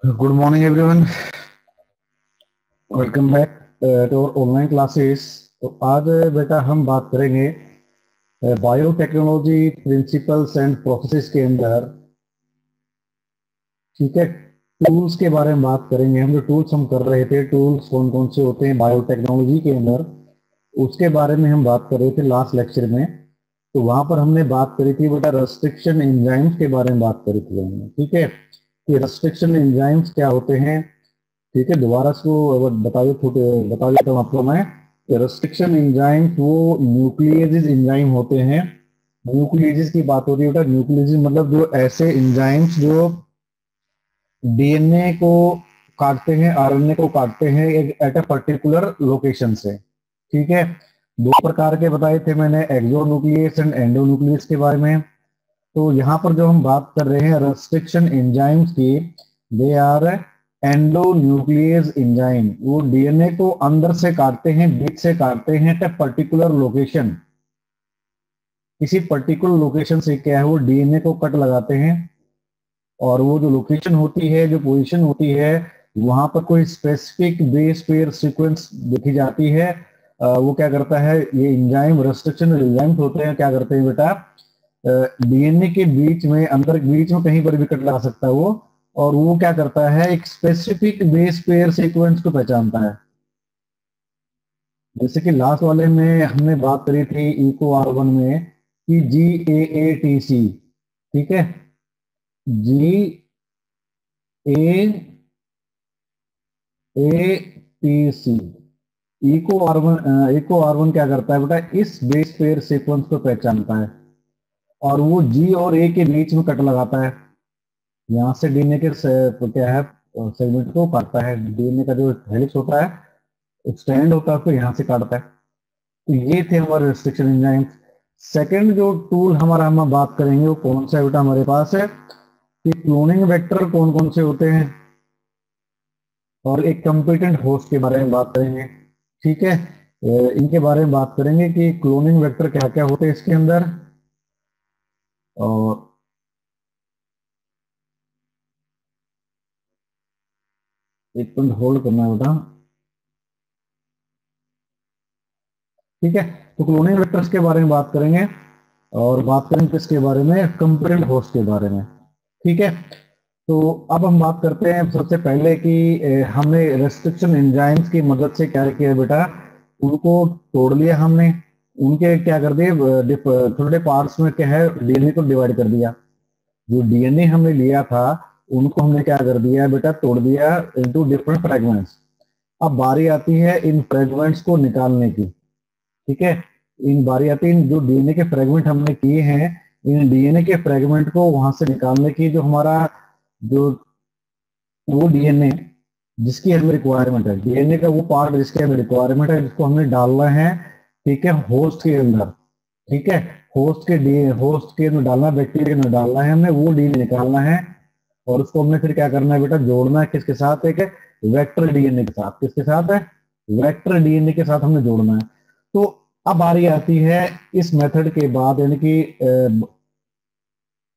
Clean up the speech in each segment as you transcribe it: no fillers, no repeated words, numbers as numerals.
Good morning everyone. Welcome back to our online classes. तो आज बेटा हम बात करेंगे बायोटेक्नोलॉजी प्रिंसिपल्स एंड प्रोसेसेस के अंदर। ठीक है, टूल्स के बारे में बात करेंगे। हम जो टूल्स हम कर रहे थे, टूल्स कौन कौन से होते हैं बायोटेक्नोलॉजी के अंदर, उसके बारे में हम बात कर रहे थे लास्ट लेक्चर में। तो वहां पर हमने बात करी थी बेटा रेस्ट्रिक्शन एंजाइम्स के बारे में बात करी थी हमने। ठीक है, कि रेस्ट्रिक्शन एंजाइम्स क्या होते हैं। ठीक है, दोबारा इसको बता देता हूँ आपको मैं। रेस्ट्रिक्शन एंजाइम्स वो न्यूक्लियेजेस एंजाइम होते हैं। न्यूक्लियेजेस की बात हो रही है बेटा। न्यूक्लियेजेस मतलब जो ऐसे एंजाइम्स जो डीएनए को काटते हैं, आरएनए को काटते हैं एक एट अ पर्टिकुलर लोकेशन से। ठीक है, दो प्रकार के बताए थे मैंने, एक्सोन्यूक्लियस एंड एंडोन्यूक्लियस के बारे में। तो यहाँ पर जो हम बात कर रहे हैं रेस्ट्रिक्शन एंजाइम्स की, दे आर एंडोन्यूक्लियस एंजाइम। वो डीएनए को अंदर से काटते हैं, बीच से काटते हैं एट पर्टिकुलर लोकेशन। किसी पर्टिकुलर लोकेशन से क्या है, वो डीएनए को कट लगाते हैं और वो जो लोकेशन होती है, जो पोजीशन होती है, वहां पर कोई स्पेसिफिक बेस पेयर सीक्वेंस देखी जाती है। वो क्या करता है, ये एंजाइम रेस्ट्रिक्शन एंजाइम होते हैं, क्या करते हैं बेटा, डीएनए के बीच में, अंदर बीच में कहीं पर भी कट लगा सकता है वो। और वो क्या करता है, एक स्पेसिफिक बेस पेयर सीक्वेंस को पहचानता है। जैसे कि लास्ट वाले में हमने बात करी थी इको आर वन में कि GAATC। ठीक है, GAATC। इको आर वन क्या करता है बेटा, इस बेस पेयर सीक्वेंस को पहचानता है और वो जी और ए के बीच में कट लगाता है। यहाँ से डीएनए के क्या है, सेगमेंट को काटता है। डीएनए का जो हेलिक्स होता है, स्ट्रैंड होता है, उसको यहाँ से काटता है। तो ये थे हमारे रेस्ट्रिक्शन एंजाइम। सेकंड जो टूल हमारा हम बात करेंगे वो कौन सा है बेटा हमारे पास है, कि क्लोनिंग वेक्टर कौन कौन से होते हैं और एक कंपिटेंट होस्ट के बारे में बात करेंगे। ठीक है, इनके बारे में बात करेंगे कि क्लोनिंग वेक्टर क्या क्या होते हैं इसके अंदर। और एक मिनट होल्ड करना है बेटा। ठीक है, तो क्लोनिंग वेक्टर्स के बारे में बात करेंगे और बात करेंगे किसके बारे में, कंपेरेंट होस्ट के बारे में। ठीक है, तो अब हम बात करते हैं सबसे पहले कि हमने रेस्ट्रिक्शन एंजाइम्स की मदद से क्या किया बेटा, उनको तोड़ लिया हमने। उनके क्या कर दिए, छोटे पार्ट्स में क्या है, डीएनए को डिवाइड कर दिया। जो डीएनए हमने लिया था उनको हमने क्या कर दिया बेटा, तोड़ दिया इनटू डिफरेंट फ्रेगमेंट्स। अब बारी आती है इन फ्रेगमेंट्स को निकालने की। ठीक है, इन बारी आती है, इन जो डीएनए के फ्रेगमेंट हमने किए हैं, इन डीएनए के फ्रेगमेंट को वहां से निकालने की, जो हमारा जो वो डीएनए जिसकी हमें रिक्वायरमेंट है, डीएनए का वो पार्ट जिसकी हमें रिक्वायरमेंट है, जिसको हमने डालना है। ठीक है, होस्ट के अंदर। ठीक है, होस्ट के अंदर डालना, बैक्टीरिया में डालना है हमने, वो डीएनए निकालना है। और उसको हमने फिर क्या करना है बेटा, जोड़ना है किसके साथ, एक वेक्टर डीएनए के साथ। किसके साथ है, वेक्टर डीएनए के साथ हमने जोड़ना है। तो अब बारी आती है इस मेथड के बाद, यानी कि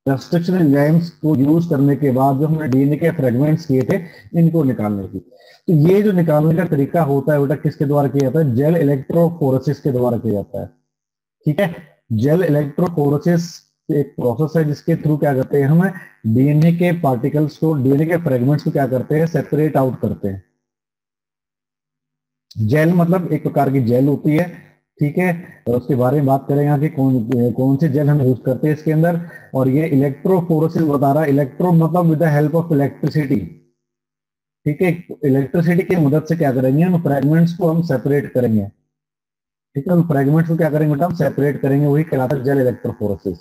रेस्ट्रिक्शन एंजाइम्स को यूज करने के बाद जो हमने डीएनए के फ्रेगमेंट्स किए थे, इनको निकालने की। तो ये जो निकालने का तरीका होता है बेटा, किसके द्वारा किया जाता है, जेल इलेक्ट्रोफोरेसिस के द्वारा किया जाता है। ठीक है, जेल इलेक्ट्रोफोरेसिस एक प्रोसेस है जिसके थ्रू क्या करते हैं, हम डीएनए के पार्टिकल्स को, डीएनए के फ्रेगमेंट्स को क्या करते हैं, सेपरेट आउट करते हैं। जेल मतलब एक प्रकार की जेल होती है। ठीक है, तो उसके बारे में बात करेंगे कि कौन कौन से जेल हम यूज करते हैं इसके अंदर। और ये इलेक्ट्रोफोरेसिस बता रहा है, इलेक्ट्रो मतलब with the help of electricity. ठीक है, इलेक्ट्रिसिटी की मदद से क्या करेंगे, हम फ्रेगमेंट्स को हम सेपरेट करेंगे। ठीक है, हम फ्रेगमेंट्स को क्या करेंगे बेटा, हम सेपरेट करेंगे, वही कहलाता है जेल इलेक्ट्रोफोरेसिस।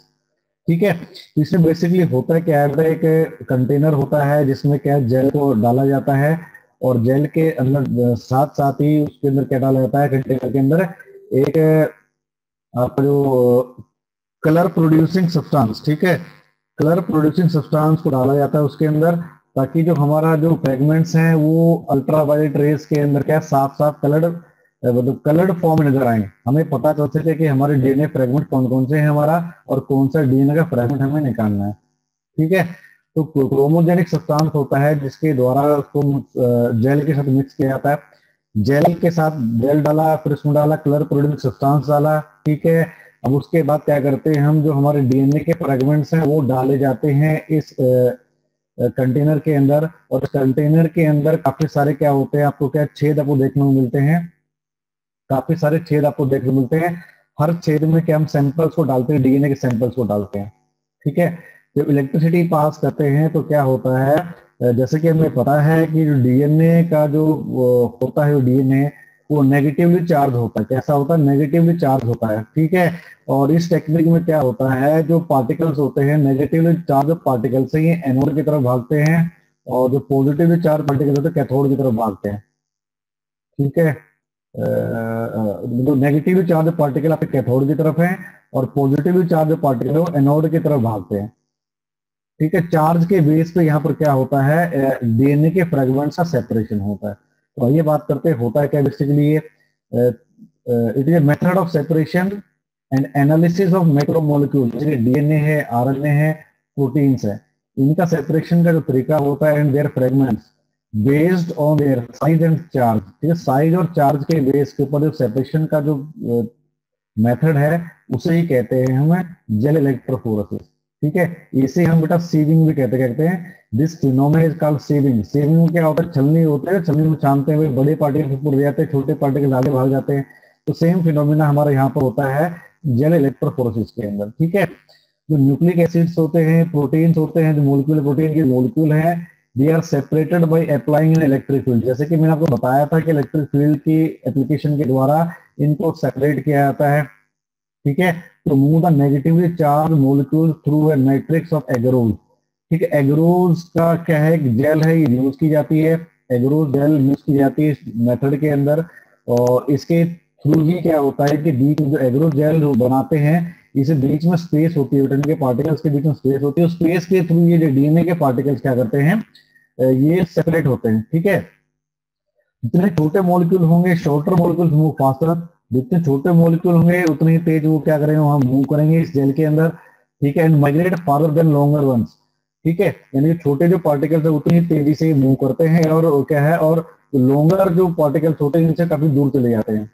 ठीक है, तो इसमें बेसिकली होता है क्या है, एक कंटेनर होता है जिसमें क्या है, जेल को डाला जाता है। और जेल के अंदर साथ साथ ही उसके अंदर क्या डाला जाता है, कंटेनर के अंदर एक आपका जो कलर प्रोड्यूसिंग सब्सटेंस। ठीक है, कलर प्रोड्यूसिंग सब्सटेंस को डाला जाता है उसके अंदर, ताकि जो हमारा जो फ्रेगमेंट्स हैं वो अल्ट्रावायलेट रेस के अंदर क्या साफ साफ कलर्ड, मतलब कलर्ड फॉर्म में नजर आए। हमें पता चल सके कि हमारे डीएनए फ्रेगमेंट कौन कौन से हैं हमारा, और कौन सा डीएनए का फ्रेगमेंट हमें निकालना है। ठीक है, तो क्रोमोजेनिक सब्सटेंस होता है जिसके द्वारा उसको जेल के साथ मिक्स किया जाता है। जेल के साथ जेल डाला, फिर उसमें डाला कलर प्रोड्यूसिंग सब्सटेंस डाला, ठीक है। अब उसके बाद क्या करते हैं हम, जो हमारे डीएनए के फ्रेगमेंट्स हैं वो डाले जाते हैं इस कंटेनर के अंदर, और कंटेनर के अंदर काफी सारे क्या होते हैं, आपको क्या छेद आपको देखने को मिलते हैं, काफी सारे छेद आपको देखने को मिलते हैं। हर छेद में क्या हम सैंपल्स को डालते हैं, डीएनए के सैंपल्स को डालते हैं, ठीक है। जब इलेक्ट्रिसिटी पास करते हैं तो क्या होता है, जैसे कि हमें पता है कि जो डीएनए का जो होता है, डीएनए वो नेगेटिवली चार्ज होता है। कैसा होता है, नेगेटिवली चार्ज होता है, ठीक है। और इस टेक्निक में क्या होता है, जो पार्टिकल्स होते हैं नेगेटिवली चार्ज पार्टिकल्स से ये एनोड की तरफ भागते हैं, और जो पॉजिटिवली चार्ज पार्टिकल होते हैं कैथोड की तरफ भागते हैं, ठीक है। नेगेटिवली चार्ज पार्टिकल आपके कैथोड की तरफ है, और पॉजिटिवली चार्ज पार्टिकल वो एनोड की तरफ भागते हैं, ठीक है। चार्ज के बेस पे यहाँ पर क्या होता है, डीएनए के फ्रेगमेंट्स का सेपरेशन होता है। तो आइए बात करते हैं होता है क्या बेसिकली ये। It is a method of separation and analysis of macromolecule, जैसे डीएनए है, आरएनए है, प्रोटीन्स है, इनका सेपरेशन का जो तरीका होता है and their fragments based on their size and charge, ठीक है। साइज और चार्ज के बेस के ऊपर जो सेपरेशन का जो मेथड है उसे ही कहते हैं हमें जेल इलेक्ट्रोफोरेसिस, ठीक है। इसे हम बेटा सीविंग भी कहते हैं। This phenomena is called sieving. Sieving में क्या होता है, छलनी होते हैं, छलनी में छानते हुए बड़े पार्टिकल ऊपर ले जाते हैं, छोटे पार्टिकल आगे भाग जाते हैं। तो सेम फिनोमेना हमारे यहाँ पर होता है जेल इलेक्ट्रोफोरेसिस के अंदर, ठीक है। जो न्यूक्लिक एसिड्स होते हैं, प्रोटीन्स होते हैं, जो मोलिक्यूल प्रोटीन के मोलिक्यूल है, they are separated by applying in electric field. जैसे कि मैंने आपको बताया था कि इलेक्ट्रिक फील्ड की एप्लीकेशन के द्वारा इनको सेपरेट किया जाता है, ठीक है। तो move the negatively charge molecule through a matrix of agarose, ठीक है। एगरोज का क्या है, एक जेल है, ये यूज की जाती है, एगरोज जेल यूज की जाती है इस मेथड के अंदर। और इसके थ्रू ही क्या होता है कि बीच में जो एगरोज जेल जो बनाते हैं, इसे बीच में स्पेस होती है, विटामिन के पार्टिकल्स के बीच में स्पेस होती है, उस स्पेस के थ्रू ये जो डीएनए के पार्टिकल्स क्या करते हैं, ये सेपरेट होते हैं, ठीक है। जितने छोटे मॉलिक्यूल होंगे, शॉर्टर मॉलिक्यूल मूव फास्टर, जितने छोटे मॉलिक्यूल होंगे उतने ही तेज वो क्या करेंगे, वहां मूव करेंगे इस जेल के अंदर, ठीक है। And migrate farther than longer ones, ठीक है। यानी छोटे जो पार्टिकल्स है उतनी तेजी से मूव करते हैं, और क्या है, और लॉन्गर जो पार्टिकल्स होते हैं इनसे काफी दूर चले जाते हैं,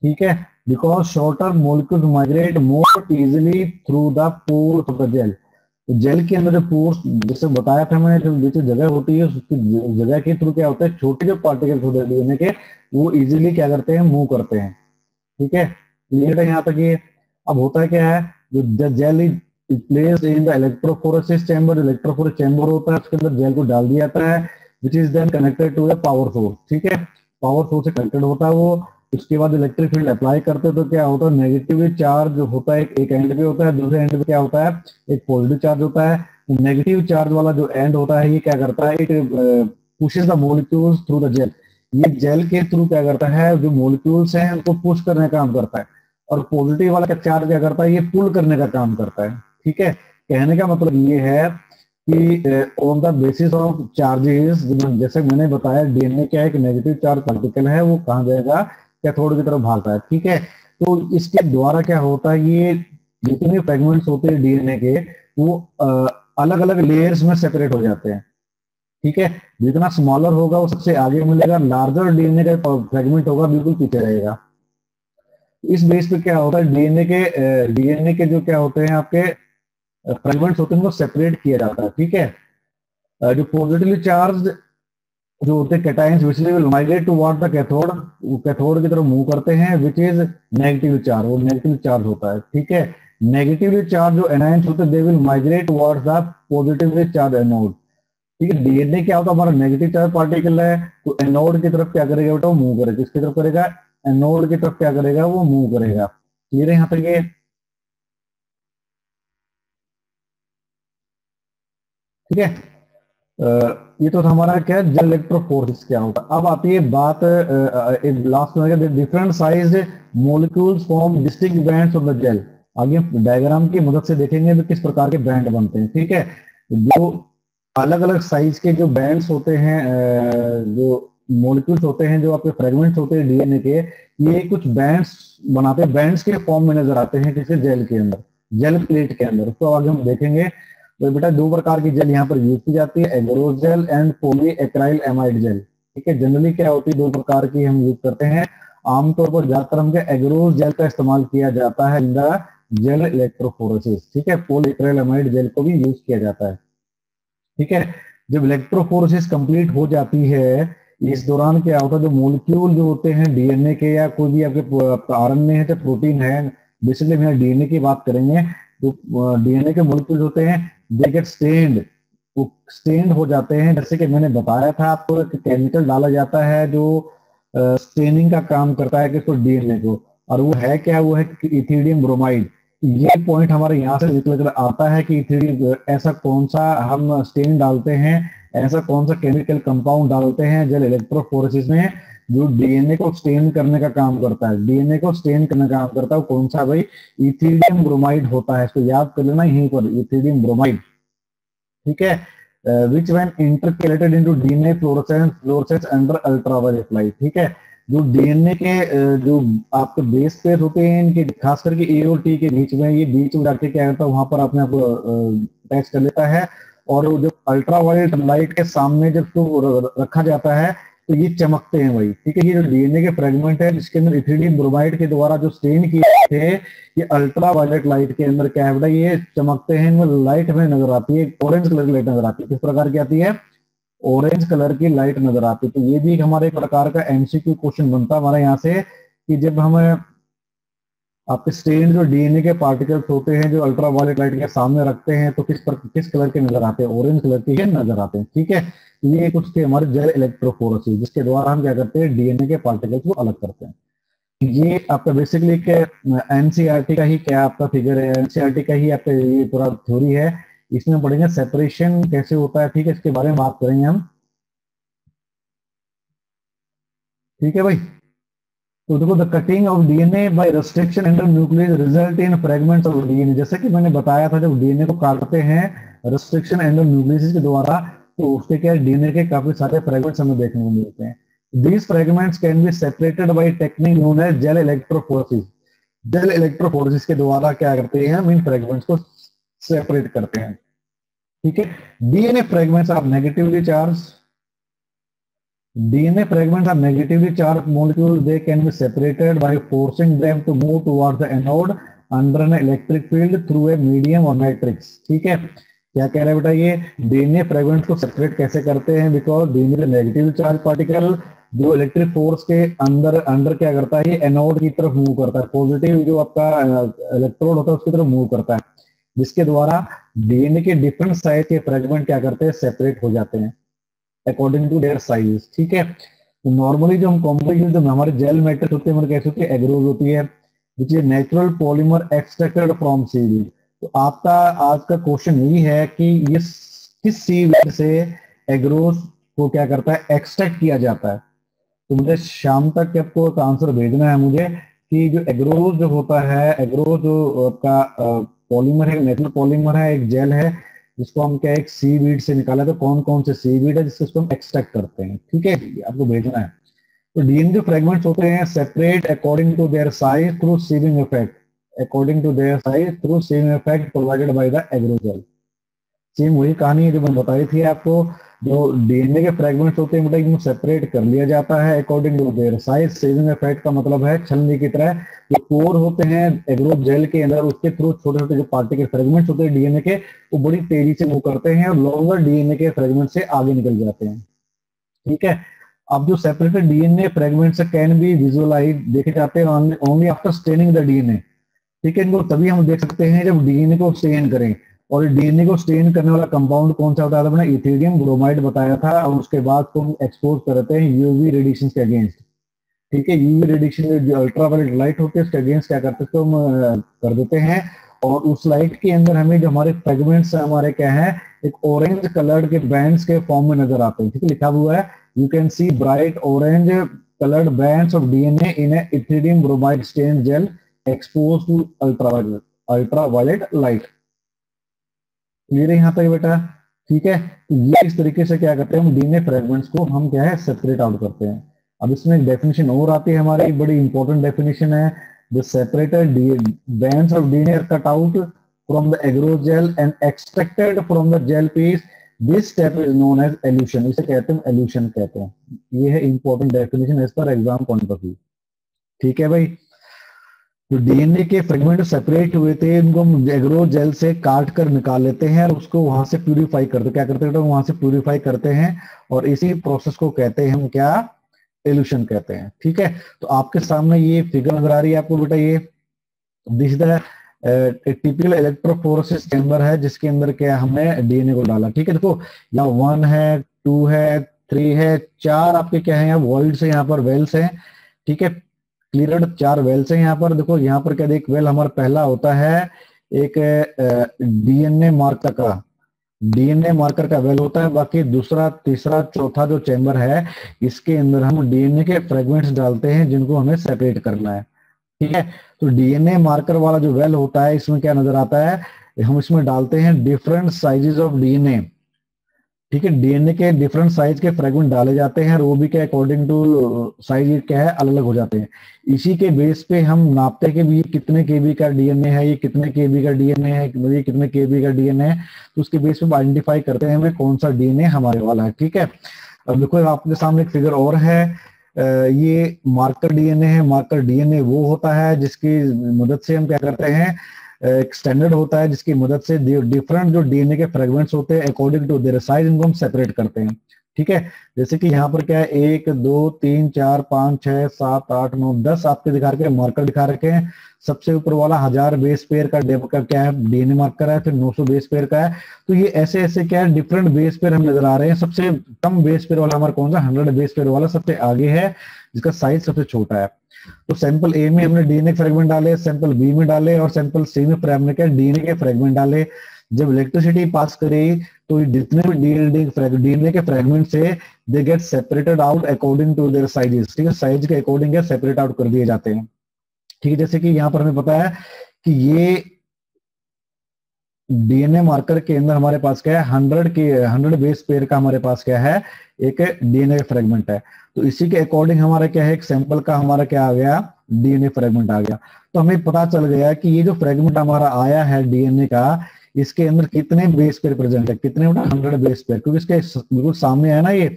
ठीक है। Because shorter molecules migrate more easily through the pores of the gel. तो जेल के अंदर जो पोर्स, जैसे बताया था मैंने, जो जगह होती है उसकी जगह के थ्रू क्या होता है, छोटे जो पार्टिकल्स होते हैं डीएनए के, वो इजीली क्या करते हैं, मूव करते हैं, ठीक है। क्लियर है यहाँ तक ये। अब होता है क्या है, जो gel is placed in the electrophoresis chamber, electrophoresis chamber होता है, उसके अंदर जेल को डाल दिया जाता है, which is then connected to the power source, ठीक है। पावर सोर्स से कनेक्टेड होता है वो। उसके बाद इलेक्ट्रिक फील्ड अप्लाई करते हैं तो क्या होता है, नेगेटिव चार्ज होता है, एक एंड पे होता है, दूसरे एंड पे क्या होता है, एक पॉजिटिव चार्ज होता है। नेगेटिव चार्ज वाला जो एंड होता है ये क्या करता है, it pushes the molecules through the gel. ये जेल के थ्रू क्या करता है, जो मॉलिक्यूल्स हैं उनको पुश करने का काम करता है। और पॉजिटिव वाला का चार्ज क्या करता है, ये पुल करने का काम करता है, ठीक है। कहने का मतलब ये है कि on the basis of charges, जैसे मैंने बताया डीएनए क्या है कि नेगेटिव चार्ज पार्टिकल है, वो कहाँ जाएगा, कैथोड की तरफ भागता है, ठीक है। तो इसके द्वारा क्या होता है, ये जितने फ्रेगमेंट्स होते हैं डीएनए के, वो अलग अलग लेयर्स में सेपरेट हो जाते हैं, ठीक है। जितना स्मॉलर होगा वो सबसे आगे मिलेगा, लार्जर डीएनए का फ्रेगमेंट होगा बिल्कुल पीछे रहेगा। इस बेस पे क्या होता है, डीएनए के जो क्या होते हैं आपके फ्रेगमेंट्स होते हैं उनको सेपरेट किया जाता है, ठीक है। जो पॉजिटिवली चार्ज जो होते हैं cations which will migrate toward the cathode, वो कैथोड की तरफ मूव करते हैं, विच इज नेगेटिव चार्ज, वो नेगेटिव चार्ज होता है, ठीक है। नेगेटिवली चार्ज जो एनायंस होते हैं they will migrate towards the positively charge anode, ठीक है। डीएनए क्या होता है, हमारा नेगेटिव चार्ज पार्टिकल है, तो एनोड की तरफ क्या करेगा बेटा, वो मूव करेगा, किसकी तरफ करेगा, एनोड की तरफ क्या करेगा, वो मूव करेगा। क्लियर है यहाँ तक ये, ठीक है। ये तो हमारा क्या है, जेल इलेक्ट्रोफोरेसिस क्या होता है। अब आती है बात लास्ट में, different size molecules form distinct bands of the gel. आगे डायग्राम की मदद से देखेंगे तो किस प्रकार के बैंड बनते हैं, ठीक है। जो अलग अलग साइज के जो बैंड्स होते हैं, जो मॉलिक्यूल्स होते हैं, जो आपके फ्रेगमेंट्स होते हैं डीएनए के, ये कुछ बैंड्स बनाते हैं, बैंड्स के फॉर्म में नजर आते हैं किसी जेल के अंदर, जेल प्लेट के अंदर, उसको आगे हम देखेंगे। तो बेटा दो प्रकार की जेल यहाँ पर यूज की जाती है, agarose gel and polyacrylamide gel. ठीक है, जनरली क्या होती है, दो प्रकार की हम यूज करते हैं। आमतौर पर ज्यादातर हम एग्रोस जेल का इस्तेमाल किया जाता है इन द जेल इलेक्ट्रोफोरेसिस। ठीक है, पॉलीएक्राइल एमाइड जेल को भी यूज किया जाता है। ठीक है, जब इलेक्ट्रोफोरेसिस कंप्लीट हो जाती है, इस दौरान क्या होता है, जो मोलिक्यूल जो होते हैं डीएनए के या कोई भी आपके आरएनए है, चाहे प्रोटीन है, बेसिकली हम डीएनए की बात करेंगे, तो डीएनए के मोलिक्यूल होते हैं, दे गेट स्टेन्ड, वो स्टेन्ड हो जाते हैं। जैसे कि मैंने बताया था आपको, केमिकल डाला जाता है जो स्टेनिंग का काम करता है कि उसको डीएनए को, और वो है क्या, वो है इथिडियम ब्रोमाइड। ये पॉइंट हमारे यहाँ से निकल कर आता है कि ऐसा कौन सा हम स्टेन डालते हैं, ऐसा कौन सा केमिकल कंपाउंड डालते हैं जेल इलेक्ट्रोफोरेसिस में जो डीएनए को स्टेन करने का काम करता है। डीएनए को स्टेन करने का काम करता है, कौन सा भाई, इथिडियम ब्रोमाइड होता है। इसको याद कर लेना यहीं पर, इथिडियम ब्रोमाइड। ठीक है, which when intercalated into DNA fluorescence under ultraviolet light. ठीक है, जो डीएनए के जो आपके बेस पेयर होते हैं, इनके खास करके ए और टी के बीच में, ये बीच में जाके क्या करता है, वहां पर अपने आप अटैच कर लेता है, और जब अल्ट्रावायलेट लाइट के सामने जब तो रखा जाता है तो ये चमकते हैं भाई। ठीक है, ये जो डीएनए के फ्रेगमेंट है जिसके अंदर इथिडियम ब्रोमाइड के द्वारा जो स्टेन किए थे, ये अल्ट्रावायलेट लाइट के अंदर क्या है बेटा, ये चमकते हैं, इनमें लाइट हमें नजर आती है, ऑरेंज कलर की लाइट नजर आती है। किस प्रकार की आती है, ऑरेंज कलर की लाइट नजर आती है। तो ये भी हमारे एक प्रकार का एमसीक्यू क्वेश्चन बनता है हमारे यहाँ से, कि जब हम आपके स्टेन जो डीएनए के पार्टिकल्स होते हैं जो अल्ट्रावायलेट लाइट के सामने रखते हैं, तो किस कलर के नजर आते हैं, ऑरेंज कलर के नजर आते हैं। ठीक है, ये कुछ थे हमारे जेल इलेक्ट्रोफोरेसिस, जिसके द्वारा हम क्या करते हैं, डीएनए के पार्टिकल्स को अलग करते हैं। ये आपका बेसिकली एनसीईआरटी का ही क्या आपका फिगर है, एनसीईआरटी का ही आपका ये पूरा थ्योरी है। इसमें पढ़ेंगे सेपरेशन कैसे होता है। ठीक है, इसके बारे में बात करेंगे हम। ठीक है भाई, तो देखो, the cutting of DNA by restriction endonuclease result in fragments of DNA. जैसे कि मैंने बताया था, जब डीएनए को काटते हैं रेस्ट्रिक्शन एंडर न्यूक्लियस के द्वारा, तो उसके क्या डीएनए के काफी सारे फ्रेगमेंट्स हमें देखने को मिलते हैं। These fragments can be separated by technique known as gel electrophoresis. Gel electrophoresis के द्वारा क्या करते हैं, हम इन फ्रेगमेंट्स को सेपरेट करते हैं। ठीक है, DNA fragments are negatively charge, DNA fragments are negatively charged molecules. They can be separated by forcing them to move towards the anode under an electric field through a medium or matrix. ठीक है, क्या कह रहा है बेटा, ये DNA fragments को separate कैसे करते हैं, because DNA negative charge particle जो इलेक्ट्रिक फोर्स के अंदर क्या करता है, ये एनोड की तरफ मूव करता है, पॉजिटिव जो आपका इलेक्ट्रोड होता है उसकी तरफ मूव करता है, जिसके द्वारा डीएनए के डिफरेंट साइज के फ्रेगमेंट क्या करते हैं, सेपरेट हो जाते हैं अकॉर्डिंग टू देयर साइज। ठीक है, तो नॉर्मली जो हम कॉम्प्लेक्स जो हमारे जेल मैट्रिक्स होते हैं, हमारे कैसे होती है, एग्रोज होती है, which is natural polymer extracted from seaweed. तो आपका आज का क्वेश्चन यही है कि ये किस सीवीड से एग्रोज को क्या करता है, एक्सट्रैक्ट किया जाता है। तो मुझे शाम तक आपको एक आंसर भेजना है मुझे कि जो एग्रोज जो होता है, एग्रोज जो आपका पॉलीमर है, नेचुरल पॉलीमर है, एक जेल है जिसको हम क्या एक सीवीड से निकाला, तो कौन कौन से सीवीड है जिसको हम एक्सट्रैक्ट करते हैं। ठीक है, आपको भेजना है। तो डीएनए जो फ्रेगमेंट्स होते हैं separate according to their size through sieving effect, according to their size through sieving effect provided by the agarose gel. Same वही कहानी है जो मैंने बताई थी आपको, जो डीएनए के फ्रेगमेंट्स होते हैं मतलब सेपरेट कर लिया जाता है according to their size. Sieving effect का मतलब है छलनी की तरह जो पोर होते हैं एग्रोज जेल के अंदर, उसके थ्रू छोटे छोटे जो पार्टिकल फ्रेगमेंट्स होते हैं डीएनए के, वो बड़ी तेजी से मूव करते हैं और लॉन्गर डीएनए के फ्रेगमेंट से आगे निकल जाते हैं। ठीक है, अब जो separated DNA fragments can be visualize, देखे जाते हैं only after staining the DNA. ठीक है, इनको तभी हम देख सकते हैं जब डीएनए को स्टेन करें। और डीएनए को स्टेन करने वाला कंपाउंड कौन सा होता है, मैंने इथिडियम ब्रोमाइड बताया था, और उसके बाद को हम एक्सपोज करते हैं यूवी रेडिएशन के अगेंस्ट। ठीक है, यूवी रेडिएशन जो अल्ट्रावायलेट लाइट होती है उसके अगेंस्ट क्या करते हैं, तो हम कर देते हैं, और उस लाइट के अंदर हमें जो हमारे फ्रेगमेंट्स हमारे क्या है, एक ऑरेंज कलर्ड के बैंड्स के फॉर्म में नजर आते हैं। ठीक है, लिखा हुआ है, you can see bright orange colored bands of DNA in a ethidium bromide stained gel exposed to ultraviolet light। Clear है यहाँ तक बेटा? ठीक है, तो ये इस तरीके से क्या करते हैं, हम डीएनए फ्रेगमेंट्स को हम क्या है सेपरेट आउट करते हैं। अब इसमें एक डेफिनेशन और आती है हमारी, बड़ी इंपॉर्टेंट डेफिनेशन है, the separated bands of DNA are cut out from the agrogel and extracted from the gel piece. This step is known as elution. इसे कहते हैं elution कहते हैं. ये है important definition as per exam point of view. ठीक है भाई. तो डीएनए के फ्रेगमेंट सेपरेट हुए थे, इनको हम एग्रोजेल से काट कर निकाल लेते हैं और उसको वहां से प्यूरिफाई करते, क्या करते हैं वहां से प्यूरिफाई करते हैं और इसी प्रोसेस को कहते हैं हम क्या, एल्यूशन कहते हैं. ठीक है. तो आपके सामने ये फिगर नजर आ रही है आपको बेटा, ये this the typical electrophoresis chamber है जिसके अंदर क्या हमने डीएनए को डाला. ठीक है. देखो यहाँ 1 है, 2 है, 3 है, 4 आपके क्या है यहाँ वॉइड्स है, यहाँ पर वेल्स है. ठीक है. क्लियर्ड 4 वेल्स है यहाँ पर. देखो यहाँ पर क्या, एक वेल हमारा पहला होता है एक डीएनए मार्कर का, डीएनए मार्कर का वेल होता है. बाकी दूसरा, तीसरा, चौथा जो चैम्बर है इसके अंदर हम डीएनए के फ्रेगमेंट्स डालते हैं जिनको हमें सेपरेट करना है. ठीक है. तो डीएनए मार्कर वाला जो वेल होता है इसमें क्या नजर आता है, हम इसमें डालते हैं डिफरेंट साइजेस ऑफ डीएनए. ठीक है. डीएनए के डिफरेंट साइज के फ्रेगमेंट डाले जाते हैं और वो भी क्या अकॉर्डिंग टू साइज क्या है अलग अलग हो जाते हैं. इसी के बेस पे हम नापते हैं कि भी कितने केबी का डीएनए है, ये कितने केबी का डीएनए है, ये कितने केबी का डीएनए है. तो उसके बेस पे आइडेंटिफाई करते हैं हमें कौन सा डीएनए हमारे वाला है. ठीक है. अब देखो आपके सामने एक फिगर और है, ये मार्कर डीएनए है. मार्कर डीएनए वो होता है जिसकी मदद से हम क्या करते हैं, एक स्टैंडर्ड होता है जिसकी मदद से डिफरेंट जो डीएनए के फ्रेगमेंट्स होते हैं अकॉर्डिंग टू देयर साइज इनको हम सेपरेट करते हैं. ठीक है. जैसे कि यहाँ पर क्या है 1 2 3 4 5 6 7 8 9 10 आपके दिखा रखे मार्कर दिखा रखे हैं. सबसे ऊपर वाला 1000 बेस पेयर का क्या है डीएनए मार्कर है, फिर 900 बेस पेयर का है. तो ये ऐसे ऐसे क्या है डिफरेंट बेस पेयर हम नजर आ रहे हैं. सबसे कम बेस पेयर वाला हमारा कौन सा, 100 बेस पेयर वाला सबसे आगे है जिसका साइज सबसे छोटा है. तो सैंपल ए में हमने डीएनए फ्रेगमेंट डाले, सैंपल बी में डाले और सैंपल सी में हमने क्या डीएनए के फ्रेगमेंट डाले. जब इलेक्ट्रिसिटी पास करी तो जितने भी डीएनए के फ्रेगमेंट से they get separated out according to their sizes. ठीक है. साइज के अकॉर्डिंग सेपरेट आउट कर दिए जाते हैं. ठीक है. जैसे कि यहाँ पर हमें पता है कि ये डीएनए मार्कर के अंदर हमारे पास क्या है 100 बेस पेयर का हमारे पास क्या है एक डीएनए फ्रेगमेंट है. तो इसी के अकॉर्डिंग हमारा क्या है एक सैंपल का हमारा क्या आ गया डीएनए फ्रेगमेंट आ गया. तो हमें पता चल गया कि ये जो फ्रेगमेंट हमारा आया है डीएनए का इसके अंदर कितने बेस पेयर प्रेजेंट है, कितने 100 बेस पेयर, क्योंकि इसके बिल्कुल सामने है ना ये.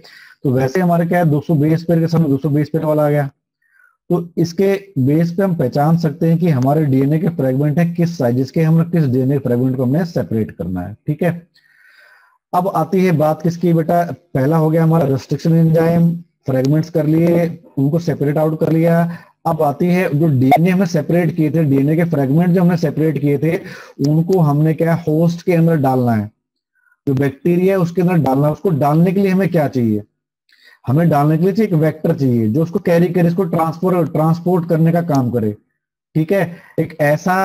तो वैसे हमारे क्या है 200 बेस पेयर के सामने 200 बेस पेयर वाला आ गया. तो इसके बेस पे हम पहचान सकते हैं कि हमारे डीएनए के फ्रेगमेंट है किस साइज के, हमने किस डीएनए फ्रेगमेंट को हमने सेपरेट करना है. ठीक है. अब आती है बात किसकी बेटा, पहला हो गया हमारा रेस्ट्रिक्शन एंजाइम, फ्रेगमेंट्स कर लिए, उनको सेपरेट आउट कर लिया. अब आती है जो डीएनए हमने सेपरेट किए थे, डीएनए के फ्रेगमेंट जो हमने सेपरेट किए थे उनको हमने क्या होस्ट के अंदर डालना है, जो बैक्टीरिया है उसके अंदर डालना है. उसको डालने के लिए हमें क्या चाहिए, हमें डालने के लिए एक वेक्टर चाहिए जो उसको कैरी करे, इसको ट्रांसपोर्ट करने का काम करे. ठीक है. एक ऐसा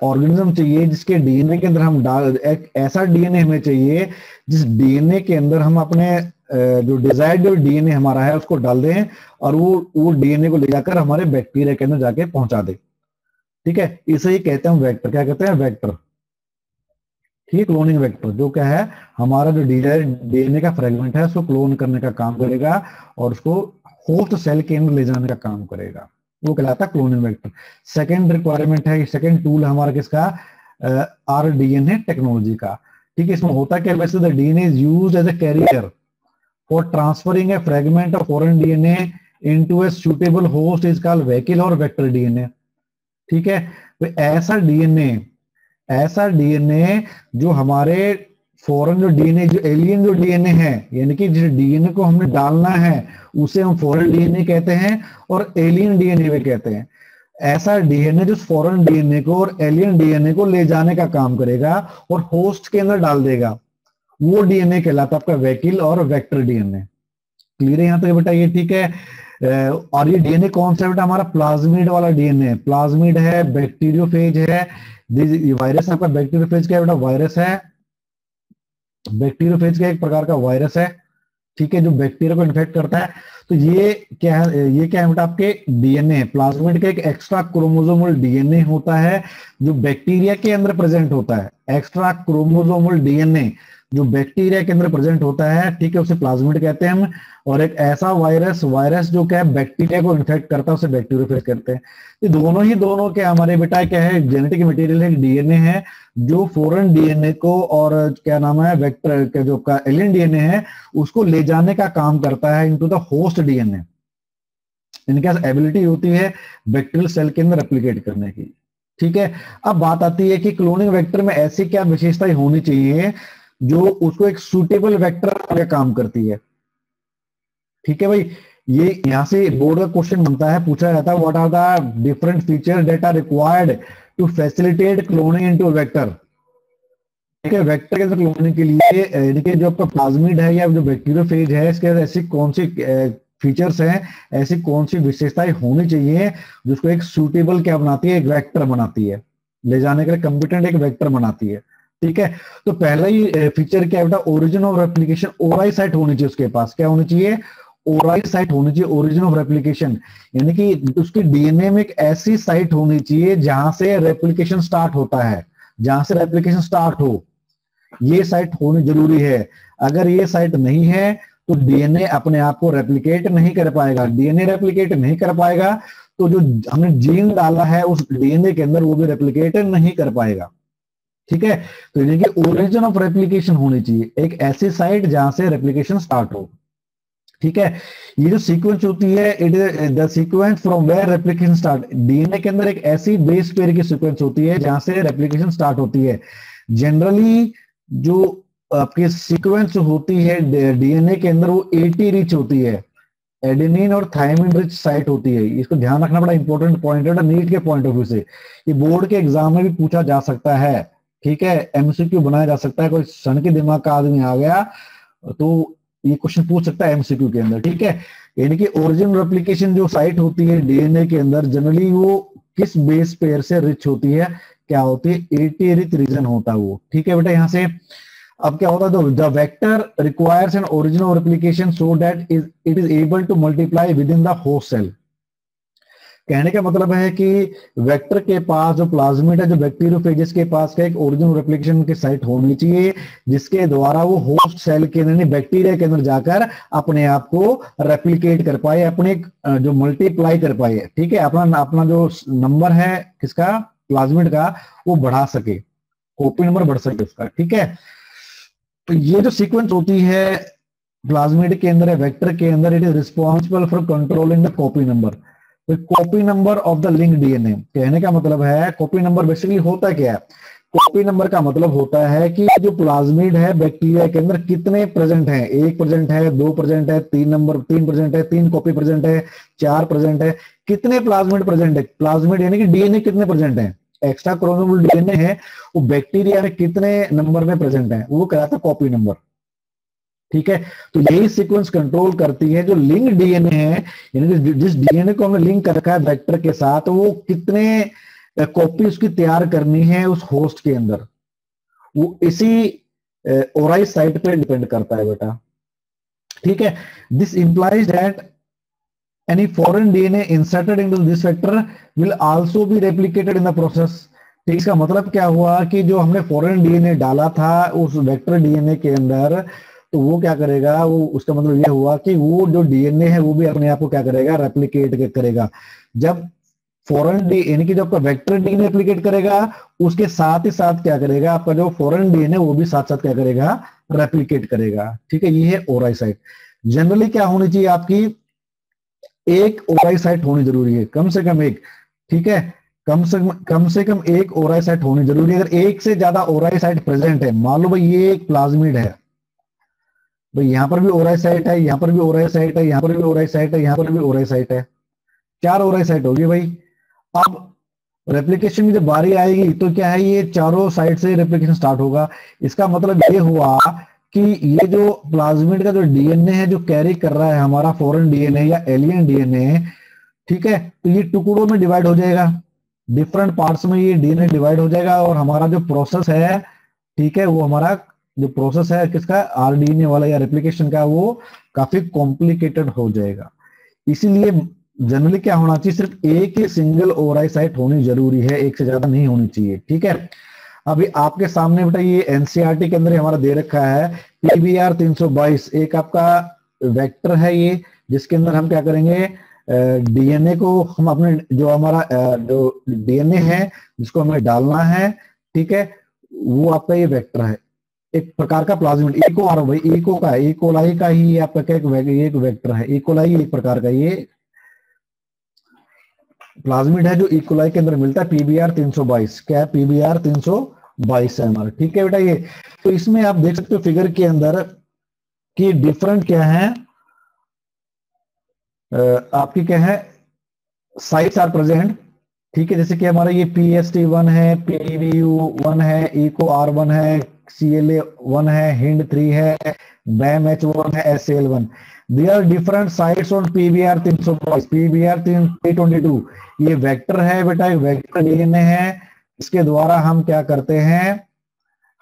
ऑर्गेनिज्म चाहिए जिसके डीएनए के अंदर हम एक ऐसा डीएनए हमें चाहिए जिस डीएनए के अंदर हम अपने जो डिजायर्ड जो डीएनए हमारा है उसको डाल दें और वो डीएनए को ले जाकर हमारे बैक्टीरिया के अंदर जाके पहुंचा दे. ठीक है. इसे ही कहते हैं वेक्टर. क्या कहते हैं, वेक्टर. ठीक है. क्लोनिंग वेक्टर जो क्या है हमारा जो डीएनए का फ्रेगमेंट है उसको क्लोन करने का काम करेगा और उसको होस्ट सेल के अंदर ले जाने का काम करेगा, वो कहलाता है क्लोनिंग वेक्टर. सेकेंड रिक्वायरमेंट है, सेकेंड टूल हमारा किसका, आरडीएनए टेक्नोलॉजी का. ठीक है. इसमें होता क्या, वैसे the DNA is used as a carrier for transferring a fragment of foreign DNA into a suitable host is called vehicle और वेक्टर डीएनए. ठीक है. तो ऐसा डीएनए जो हमारे फॉरेन जो डीएनए, जो एलियन जो डीएनए है, यानी कि जिस डीएनए को हमने डालना है उसे हम फॉरेन डीएनए कहते हैं और एलियन डीएनए भी कहते हैं. ऐसा डीएनए जो फॉरेन डीएनए को और एलियन डीएनए को ले जाने का काम करेगा और होस्ट के अंदर डाल देगा, वो डीएनए कहलाता है आपका वेहिकल और वेक्टर डीएनए. क्लियर है यहाँ तक बेटा ये. ठीक है. और ये डीएनए कौन सा बेटा, हमारा प्लाज्मिड वाला डीएनए. प्लाज्मिड है, बैक्टीरियोफेज है, वायरस आपका बैक्टीरियोफेज क्या है बेटा, वायरस है. बैक्टीरियोफेज का एक प्रकार का वायरस है. ठीक है. जो बैक्टीरिया को इन्फेक्ट करता है. तो ये क्या है बेटा आपके डीएनए, प्लाज्मिड का एक एक्स्ट्रा क्रोमोसोमल डीएनए होता है जो बैक्टीरिया के अंदर प्रेजेंट होता है. एक्स्ट्रा क्रोमोसोमल डीएनए जो बैक्टीरिया के अंदर प्रेजेंट होता है, ठीक है, उसे प्लाज्मिड कहते हैं हम। और एक ऐसा वायरस जो क्या है बैक्टीरिया को इन्फेक्ट करता है, उसे बैक्टीरियोफेज कहते हैं। ये दोनों के हमारे बेटा क्या है, जेनेटिक मटेरियल है, डीएनए है, जो फॉरेन डीएनए को और क्या नाम है वेक्टर के जो का एलियन डीएनए है उसको ले जाने का काम करता है इनटू द होस्ट डीएनए। इनके पास एबिलिटी होती है बैक्टीरियल सेल के अंदर रेप्लिकेट करने की, ठीक है। अब बात आती है कि क्लोनिंग वेक्टर में ऐसी क्या विशेषताएं होनी चाहिए जो उसको एक सुटेबल वेक्टर का काम करती है, ठीक है भाई। ये यहां से बोर्ड का क्वेश्चन बनता है, पूछा जाता है what are the different feature that are required to facilitate cloning into vector, ठीक है। वेक्टर के अंदर क्लोनिंग के लिए यानी जो आपका प्लाज्मिड है या जो बैक्टीरियोफेज है, इसके अंदर ऐसी कौन सी फीचर्स हैं, ऐसी कौन सी विशेषताएं होनी चाहिए जिसको एक सूटेबल क्या बनाती है, एक वेक्टर बनाती है, ले जाने के लिए कॉम्पिटेंट एक वेक्टर बनाती है, ठीक है। तो पहला ही फीचर क्या बेटा, origin of replication, Orai site होनी चाहिए उसके पास, क्या होनी चाहिए, ओराई साइट होनी चाहिए, ओरिजिन ऑफ रेप्लिकेशन, यानी कि उसके डीएनए में एक ऐसी साइट होनी चाहिए जहां से रेप्लिकेशन स्टार्ट होता है, जहां से रेप्लिकेशन स्टार्ट हो, ये साइट होनी जरूरी है। अगर ये साइट नहीं है तो डीएनए अपने आप को रेप्लिकेट नहीं कर पाएगा, डीएनए रेप्लिकेट नहीं कर पाएगा तो जो हमने जीन डाला है उस डीएनए के अंदर वो भी रेप्लिकेट नहीं कर पाएगा, ठीक है। तो यानी कि ओरिजिन ऑफ रेप्लिकेशन होनी चाहिए, एक ऐसी साइट जहां से रेप्लिकेशन स्टार्ट हो, ठीक है। ये जो सीक्वेंस होती है, it is the sequence from where replication start, DNA के अंदर एक ऐसी बेस पेयर की सीक्वेंस होती है जहां से रेप्लिकेशन स्टार्ट होती है। जनरली जो आपकी सीक्वेंस होती है डीएनए के अंदर वो 80 रिच होती है, एडेनिन और थायमिन रिच साइट होती है। इसको ध्यान रखना बड़ा इंपॉर्टेंट पॉइंट है नीट के पॉइंट ऑफ व्यू से, ये बोर्ड के एग्जाम में भी पूछा जा सकता है, ठीक है, एमसीक्यू बनाया जा सकता है। कोई सन के दिमाग का आदमी आ गया तो ये क्वेश्चन पूछ सकता है एमसीक्यू के अंदर, ठीक है। यानी कि ओरिजिन रेप्लिकेशन जो साइट होती है डीएनए के अंदर जनरली वो किस बेस पेयर से रिच होती है, क्या होती है, 80 रिच रीजन होता है वो, ठीक है बेटा। यहां से अब क्या होता है, the vector requires an origin of replication so that it is able to multiply within the host cell. कहने का मतलब है कि वेक्टर के पास जो प्लाज्मिड है, जो बैक्टीरियोफेजेस के पास का एक ओरिजिन रेप्लिकेशन की साइट होनी चाहिए जिसके द्वारा वो होस्ट सेल के अंदर, बैक्टीरिया के अंदर जाकर अपने आप को रेप्लिकेट कर पाए, अपने जो मल्टीप्लाई कर पाए, ठीक है, अपना अपना जो नंबर है किसका, प्लाज्मिड का, वो बढ़ा सके, कॉपी नंबर बढ़ सके उसका, ठीक है। तो ये जो सीक्वेंस होती है प्लाज्मिड के अंदर है, वेक्टर के अंदर, it is responsible for controlling the copy number, copy number of the link DNA. कहने का मतलब है कॉपी नंबर बेसिकली होता क्या है, कॉपी नंबर का मतलब होता है कि जो प्लाज्मिड है बैक्टीरिया के अंदर कितने प्रेजेंट हैं, 1 प्रेजेंट है, 2 प्रेजेंट है, 3 प्रेजेंट है, 3 कॉपी प्रेजेंट है, 4 प्रेजेंट है, कितने प्लाज्मिड प्रेजेंट है, प्लाज्मिड यानी कि डीएनए कितने प्रेजेंट है, एक्स्ट्रा क्रोमोसोमल डीएनए है वो बैक्टीरिया में कितने नंबर में प्रेजेंट है, वो कहलाता है कॉपी नंबर, ठीक है। तो यही सीक्वेंस कंट्रोल करती है जो लिंक डीएनए है, यानी कि जिस डीएनए को हमने लिंक कर रखा है वेक्टर के साथ, वो कितने कॉपी उसकी तैयार करनी है उस होस्ट के अंदर, वो इसी ओराई साइट पे डिपेंड करता है बेटा, ठीक है। This implies that any foreign DNA inserted into this vector will also be replicated in the process. ठीक, इसका मतलब क्या हुआ कि जो हमने फॉरेन डीएनए डाला था उस वेक्टर डीएनए के अंदर, तो वो क्या करेगा, वो उसका मतलब ये हुआ कि वो जो डीएनए है वो भी अपने आप को क्या करेगा, रेप्लिकेट करेगा। जब फॉरेन डी यानी कि जब आपका वेक्टर डीएनए रेप्लिकेट करेगा उसके साथ ही साथ क्या करेगा, आपका जो फॉरेन डीएनए वो भी साथ साथ क्या करेगा, रेप्लिकेट करेगा, ठीक है। ये है ओराई साइट। जनरली क्या होनी चाहिए आपकी, एक ओराई साइट होनी जरूरी है, कम से कम एक, ठीक है, कम से कम एक ओराई साइट होनी जरूरी है। अगर एक से ज्यादा ओराई साइट प्रेजेंट है, मान लो भाई ये एक प्लाज्मिड है, भाई यहां पर भी ओराई साइट है, यहां पर भी ओराई साइट है, यहां पर भी ओराई साइट है, यहां पर भी ओराई साइट है, 4 ओराई साइट होगी भाई। अब रेप्लिकेशन की जब बारी आएगी तो क्या है, ये चारों साइड से रेप्लिकेशन स्टार्ट होगा। इसका मतलब ये हुआ कि ये जो प्लाज्मिड का जो डीएनए है जो कैरी कर रहा है हमारा फॉरेन डीएनए या एलियन डीएनए, ठीक है, तो ये टुकड़ों में डिवाइड हो जाएगा, डिफरेंट पार्ट्स में ये डीएनए डिवाइड हो जाएगा, और हमारा जो प्रोसेस है, ठीक है, वो हमारा जो प्रोसेस है किसका, आरडीएनए वाला या रेप्लिकेशन का, वो काफी कॉम्प्लिकेटेड हो जाएगा। इसीलिए जनरली क्या होना चाहिए, सिर्फ एक ही सिंगल ओराई साइट होनी जरूरी है, एक से ज्यादा नहीं होनी चाहिए, ठीक है। अभी आपके सामने बेटा ये एनसीईआरटी के अंदर ही हमारा दे रखा है पीबीआर 322, एक आपका वेक्टर है ये, जिसके अंदर हम क्या करेंगे, डीएनए को हम अपने जो हमारा जो डीएनए है जिसको हमें डालना है, ठीक है, वो आपका ये वेक्टर है, एक प्रकार का प्लाज्मिड इको, और भाई इको का, इकोलाई का ही आपका क्या एक वेक्टर है, इकोलाई एक प्रकार का ये प्लाज्मिड है जो इकोलाई के अंदर मिलता है। पीबीआर 322 क्या है, पीबीआर 322 है हमारा, ठीक है बेटा ये। तो इसमें आप देख सकते हो फिगर के अंदर कि डिफरेंट क्या है, आपकी क्या है, साइट्स आर प्रेजेंट, ठीक है, जैसे कि हमारा ये PST1 है, PBU1 है, ECO-R1 है, CLA1 है, HIND3 है, BAM-H1 है, SAL1। They are different sites on PBR 322, PBR 322 ये वेक्टर है बेटा, वेक्टर डीएनए है, इसके द्वारा हम क्या करते हैं,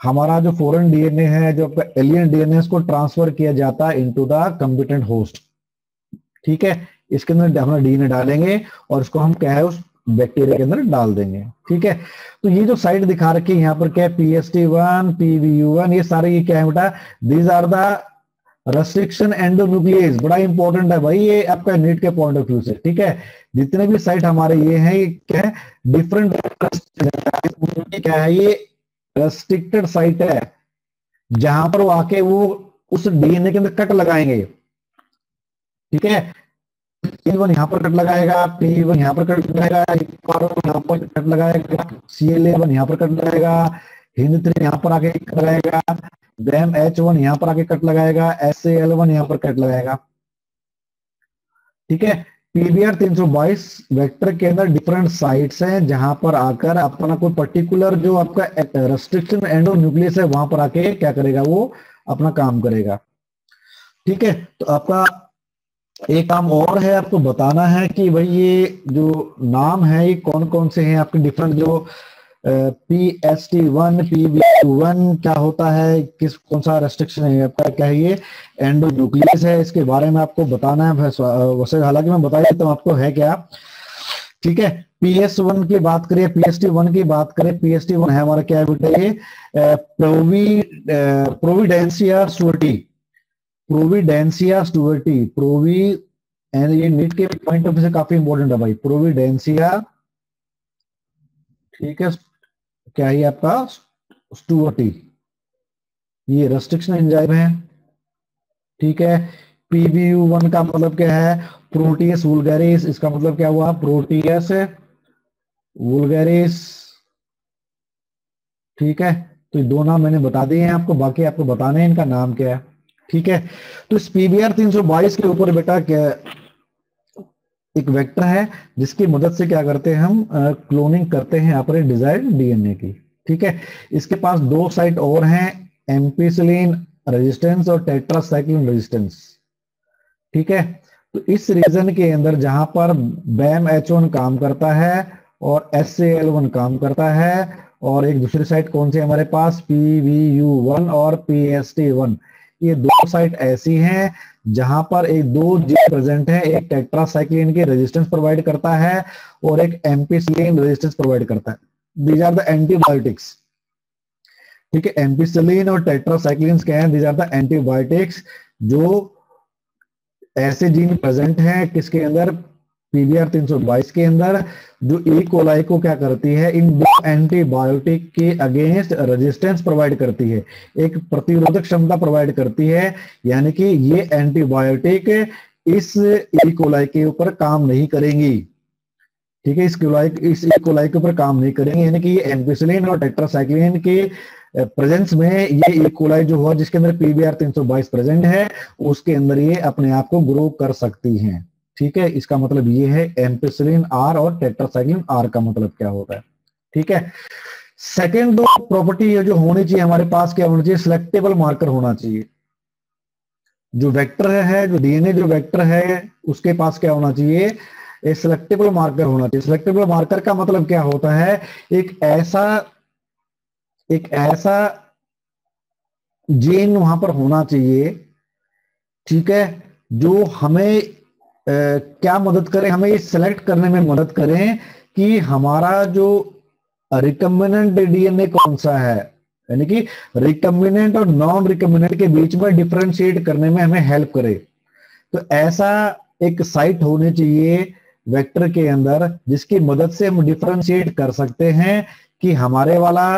हमारा जो फॉरेन डीएनए है, जो एलियन डीएनए, उसको ट्रांसफर किया जाता है इनटू द कंप्यूटेंट होस्ट, ठीक है। इसके अंदर हम डीएनए डालेंगे और इसको हम क्या है उस बैक्टीरिया के अंदर डाल देंगे, ठीक है। तो ये जो साइट दिखा रखी है यहाँ पर क्या है, PST1, PBU1, ये सारे ये क्या है बेटा, these are the restriction endonuclease, बड़ा इंपॉर्टेंट है भाई ये आपका नीट के पॉइंट ऑफ व्यू से, ठीक है। जितने भी साइट हमारे ये हैं, ये क्या है, डिफरेंट क्या है, ये रेस्ट्रिक्टेड साइट है, जहां पर वो आके वो उस डीएनए के अंदर कट लगाएंगे, ठीक है। P1 यहाँ पर कट लगाएगा, P1 यहाँ पर कट लगाएगा, यहाँ पर कट लगाएगा, CLA1 यहाँ पर कट लगाएगा, HIND3 यहाँ पर आके कट लगाएगा, BAM-H1 यहाँ पर आके कट लगाएगा, SAL1 यहाँ पर कट लगाएगा, ठीक है। PBR 322 वेक्टर के अंदर डिफरेंट साइट्स हैं जहां पर आकर अपना कोई पर्टिकुलर जो आपका रेस्ट्रिक्शन एंडोन्यूक्लियस है वहां पर आके क्या करेगा, वो अपना काम करेगा, ठीक है। तो आपका एक काम और है, आपको बताना है कि भाई ये जो नाम है ये कौन कौन से हैं आपके डिफरेंट, जो PST1, PBU1 क्या होता है, किस कौन सा रेस्ट्रिक्शन है आपका, क्या है ये एंडोन्यूक्लियस है, इसके बारे में आपको बताना है। वैसे हालांकि मैं बता देता हूँ आपको है क्या, ठीक है। PS1 की बात करें, PST1 की बात करें, PST1 है हमारा क्या है बेटा, ये प्रोविडेंसिया स्टुअर्टी, प्रोविडेंसिया स्टुअर्टी, एंड ये नीट के पॉइंट ऑफ व्यू से काफी इंपॉर्टेंट है भाई, प्रोविडेंसिया, ठीक है, क्या है आपका स्टुअर्टी, ये रेस्ट्रिक्शन एंजाइम है, ठीक है। PBU1 का मतलब क्या है, प्रोटियस वुल्गारिस, इसका मतलब क्या हुआ, प्रोटियस वुल्गारिस, ठीक है। तो ये दो नाम मैंने बता दिए हैं आपको, बाकी आपको बताने हैं इनका नाम क्या है, ठीक है। तो इस PBR 322 के ऊपर बेटा क्या एक वेक्टर है जिसकी मदद से क्या करते हैं हम, क्लोनिंग करते हैं अपने डिजायर्ड डीएनए की, ठीक है। इसके पास दो साइट और हैं, एम्पिसिलिन रेजिस्टेंस और टेट्रासाइक्लिन रेजिस्टेंस, ठीक है। तो इस रीजन के अंदर जहां पर BAM-H1 काम करता है और SAL1 काम करता है, और एक दूसरी साइट कौन सी हमारे पास, PBU1 और PST1, ये दो साइट ऐसी हैं जहां पर एक दो जीन प्रेजेंट है, एक टेट्रासाइक्लिन की रेजिस्टेंस प्रोवाइड करता है और एक एम्पिसिलिन रेजिस्टेंस प्रोवाइड करता है। दीज आर द एंटीबायोटिक्स, ठीक है। एम्पिसिलिन और टेट्रासाइक्लिन क्या है, दीज आर द एंटीबायोटिक्स, जो ऐसे जीन प्रेजेंट हैं किसके अंदर, PBR 322 के अंदर, जो ई कोलाई को क्या करती है, इन दो एंटीबायोटिक के अगेंस्ट रेजिस्टेंस प्रोवाइड करती है, एक प्रतिरोधक क्षमता प्रोवाइड करती है, यानी कि ये एंटीबायोटिक इस ई कोलाई के ऊपर काम नहीं करेंगी, ठीक है, इस ई कोलाई के ऊपर काम नहीं करेंगे, यानी कि ये एम्पिसिलिन और टेट्रासाइक्लिन के प्रेजेंस में ये ई कोलाई जो हुआ जिसके अंदर PBR 322 प्रेजेंट है, उसके अंदर ये अपने आप को ग्रो कर सकती हैं, ठीक है। इसका मतलब ये है एम्पिसिलिन आर और टेट्रासाइक्लिन आर का मतलब क्या होता है, ठीक है। सेकेंड दो प्रॉपर्टी जो होनी चाहिए हमारे पास, क्या होना चाहिए, सिलेक्टेबल मार्कर होना चाहिए। जो वेक्टर है, जो डीएनए जो वेक्टर है, उसके पास क्या होना चाहिए, एक सिलेक्टेबल मार्कर होना चाहिए। सिलेक्टेबल मार्कर का मतलब क्या होता है, एक ऐसा जीन वहां पर होना चाहिए, ठीक है, जो हमें क्या मदद करें, हमें ये सिलेक्ट करने में मदद करें कि हमारा जो रिकम्बिनेंट डीएनए कौन सा है, यानी कि रिकम्बिनेंट और नॉन रिकम्बिनेंट के बीच में डिफरेंशिएट करने में हमें हेल्प करे। तो ऐसा एक साइट होनी चाहिए वेक्टर के अंदर जिसकी मदद से हम डिफरेंशिएट कर सकते हैं कि हमारे वाला